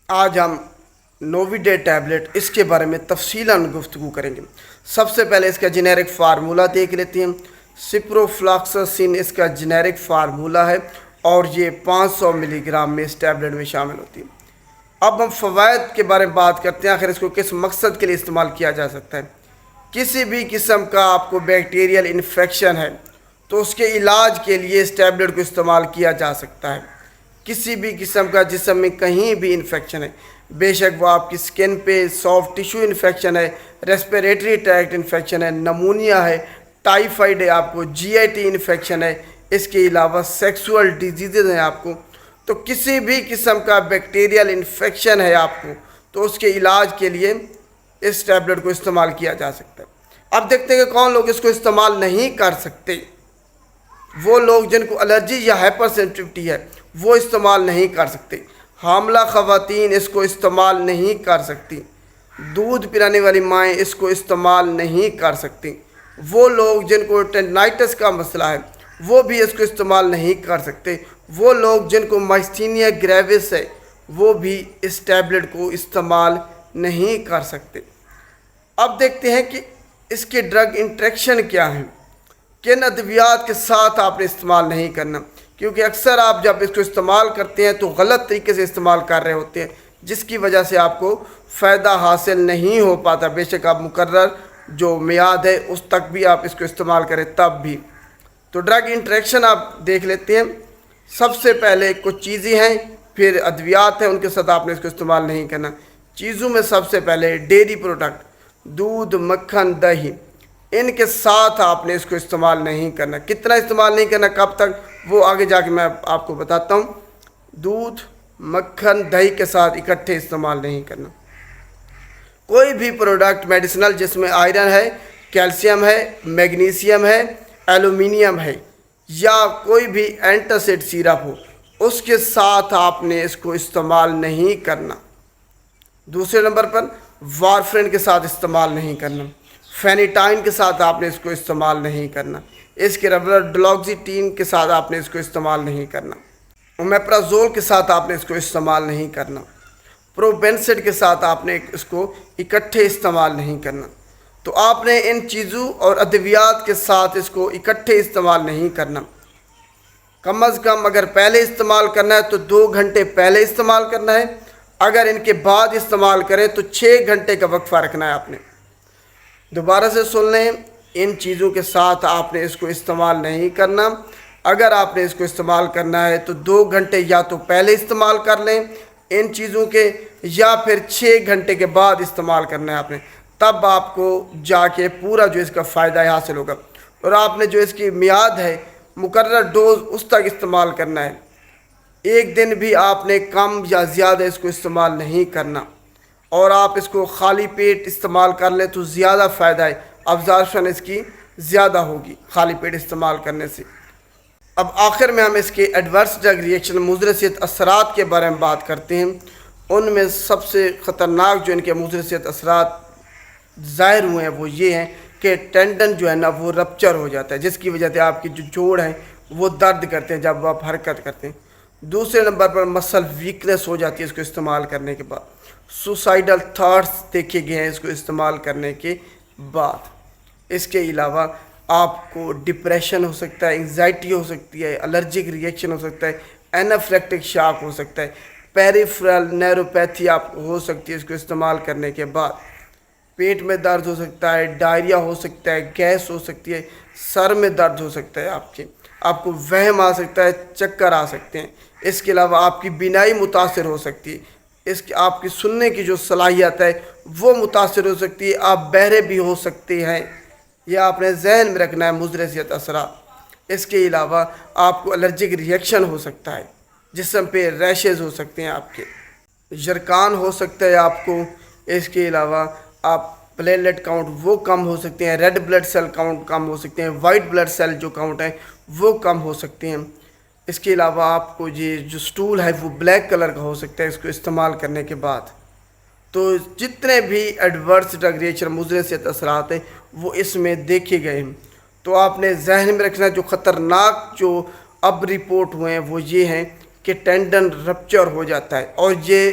آج ہم نوویڈے ٹیبلٹ اس کے بارے میں تفصیلاً گفتگو کریں گے۔ سب سے پہلے اس کا جنیرک فارمولہ دیکھ لیتے ہیں۔ سپروفلاکسسین اس کا جنیرک فارمولہ ہے اور یہ 500 ملی گرام میں اس ٹیبلٹ میں شامل ہوتی ہے۔ اب ہم فوائد کے بارے میں بات کرتے ہیں، آخر اس کو کس مقصد کے لیے استعمال کیا جا سکتا ہے۔ کسی بھی قسم کا آپ کو بیکٹیریل انفیکشن ہے تو اس کے علاج کے لیے اس ٹیبلٹ کو استعمال کیا جا سکتا ہے۔ کسی بھی قسم کا جسم میں کہیں بھی انفیکشن ہے، بے شک وہ آپ کی سکن پہ سافٹ ٹیشو انفیکشن ہے، ریسپیریٹری ٹریکٹ انفیکشن ہے، نمونیا ہے، ٹائیفائڈ ہے، آپ کو جی آئی ٹی انفیکشن ہے، اس کے علاوہ سیکسول ڈیزیزز ہیں آپ کو، تو کسی بھی قسم کا بیکٹیریل انفیکشن ہے آپ کو تو اس کے علاج کے لیے اس ٹیبلٹ کو استعمال کیا جا سکتا ہے۔ اب دیکھتے ہیں کہ کون لوگ اس کو استعمال نہیں کر سکتے۔ وہ لوگ جن کو الرجی یا ہائپر سینسٹیوٹی ہے وہ استعمال نہیں کر سکتے۔ حاملہ خواتین اس کو استعمال نہیں کر سکتی، دودھ پلانے والی مائیں اس کو استعمال نہیں کر سکتی، وہ لوگ جن کو ٹینڈائٹس کا مسئلہ ہے وہ بھی اس کو استعمال نہیں کر سکتے، وہ لوگ جن کو مائستینیا گریوس ہے وہ بھی اس ٹیبلٹ کو استعمال نہیں کر سکتے۔ اب دیکھتے ہیں کہ اس کے ڈرگ انٹریکشن کیا ہیں، کن ادویات کے ساتھ آپ نے استعمال نہیں کرنا، کیونکہ اکثر آپ جب اس کو استعمال کرتے ہیں تو غلط طریقے سے استعمال کر رہے ہوتے ہیں، جس کی وجہ سے آپ کو فائدہ حاصل نہیں ہو پاتا، بے شک آپ مقرر جو میعاد ہے اس تک بھی آپ اس کو استعمال کریں تب بھی۔ تو ڈرگ انٹریکشن آپ دیکھ لیتے ہیں۔ سب سے پہلے کچھ چیزیں ہیں، پھر ادویات ہیں، ان کے ساتھ آپ نے اس کو استعمال نہیں کرنا۔ چیزوں میں سب سے پہلے ڈیری پروڈکٹ، دودھ، مکھن، دہی، ان کے ساتھ آپ نے اس کو استعمال نہیں کرنا۔ کتنا استعمال نہیں کرنا، کب تک، وہ آگے جا کے میں آپ کو بتاتا ہوں۔ دودھ، مکھن، دہی کے ساتھ اکٹھے استعمال نہیں کرنا۔ کوئی بھی پروڈکٹ میڈیسنل جس میں آئرن ہے، کیلشیم ہے، میگنیشیم ہے، ایلومینیم ہے، یا کوئی بھی اینٹاسڈ سیرپ ہو، اس کے ساتھ آپ نے اس کو استعمال نہیں کرنا۔ دوسرے نمبر پر وارفرین کے ساتھ استعمال نہیں کرنا، فینیٹائن کے ساتھ آپ نے اس کو استعمال نہیں کرنا، اس کے علاوہ ڈلوکسیٹین کے ساتھ آپ نے اس کو استعمال نہیں کرنا، اومیپرازول کے ساتھ آپ نے اس کو استعمال نہیں کرنا، پروبینسڈ کے ساتھ آپ نے اس کو اکٹھے استعمال نہیں کرنا۔ تو آپ نے ان چیزوں اور ادویات کے ساتھ اس کو اکٹھے استعمال نہیں کرنا۔ کم از کم اگر پہلے استعمال کرنا ہے تو 2 گھنٹے پہلے استعمال کرنا ہے، اگر ان کے بعد استعمال کریں تو 6 گھنٹے کا وقفہ رکھنا ہے آپ نے۔ دوبارہ سے سن لیں، ان چیزوں کے ساتھ آپ نے اس کو استعمال نہیں کرنا۔ اگر آپ نے اس کو استعمال کرنا ہے تو 2 گھنٹے یا تو پہلے استعمال کر لیں ان چیزوں کے، یا پھر 6 گھنٹے کے بعد استعمال کرنا ہے آپ نے، تب آپ کو جا کے پورا جو اس کا فائدہ ہے حاصل ہوگا۔ اور آپ نے جو اس کی میعاد ہے، مقرر ڈوز، اس تک استعمال کرنا ہے۔ ایک دن بھی آپ نے کم یا زیادہ اس کو استعمال نہیں کرنا، اور آپ اس کو خالی پیٹ استعمال کر لیں تو زیادہ فائدہ ہے، ابزارپشن اس کی زیادہ ہوگی خالی پیٹ استعمال کرنے سے۔ اب آخر میں ہم اس کے ایڈورس ڈرگ ریئیکشن، مضر صحت اثرات کے بارے میں بات کرتے ہیں۔ ان میں سب سے خطرناک جو ان کے مضر صحت اثرات ظاہر ہوئے ہیں وہ یہ ہیں کہ ٹینڈن جو ہے نا وہ رپچر ہو جاتا ہے، جس کی وجہ سے آپ کی جو جوڑ ہیں وہ درد کرتے ہیں جب آپ حرکت کرتے ہیں۔ دوسرے نمبر پر مسل ویکنس ہو جاتی ہے اس کو استعمال کرنے کے بعد۔ سوسائیڈل تھاٹس دیکھے گئے ہیں اس کو استعمال کرنے کے بعد۔ اس کے علاوہ آپ کو ڈپریشن ہو سکتا ہے، انگزائٹی ہو سکتی ہے، الرجک ریئیکشن ہو سکتا ہے، اینافلیکٹک شاک ہو سکتا ہے، پیریفرل نیوروپیتھی آپ کو ہو سکتی ہے اس کو استعمال کرنے کے بعد، پیٹ میں درد ہو سکتا ہے، ڈائریا ہو سکتا ہے، گیس ہو سکتی ہے، سر میں درد ہو سکتا ہے، آپ کو وہم آ سکتا ہے، چکر آ سکتے ہیں۔ اس کے علاوہ آپ کی بینائی متاثر ہو سکتی ہے، آپ کی سننے کی جو صلاحیت ہے وہ متاثر ہو سکتی ہے، آپ بہرے بھی ہو سکتے ہیں۔ یہ آپ نے ذہن میں رکھنا ہے مضر صحت اثرات۔ اس کے علاوہ آپ کو الرجک ریئیکشن ہو سکتا ہے، جسم پہ ریشز ہو سکتے ہیں، آپ کے جرکان ہو سکتا ہے آپ کو۔ اس کے علاوہ آپ پلیٹلیٹ کاؤنٹ وہ کم ہو سکتے ہیں، ریڈ بلڈ سیل کاؤنٹ کم ہو سکتے ہیں، وائٹ بلڈ سیل جو کاؤنٹ ہیں وہ کم ہو سکتے ہیں۔ اس کے علاوہ آپ کو یہ جو سٹول ہے وہ بلیک کلر کا ہو سکتا ہے اس کو استعمال کرنے کے بعد۔ تو جتنے بھی ایڈورس ڈرگ ریئیکشن مضر صحت اثرات ہیں وہ اس میں دیکھے گئے ہیں۔ تو آپ نے ذہن میں رکھنا جو خطرناک جو اب رپورٹ ہوئے ہیں وہ یہ ہیں کہ ٹینڈن رپچر ہو جاتا ہے، اور یہ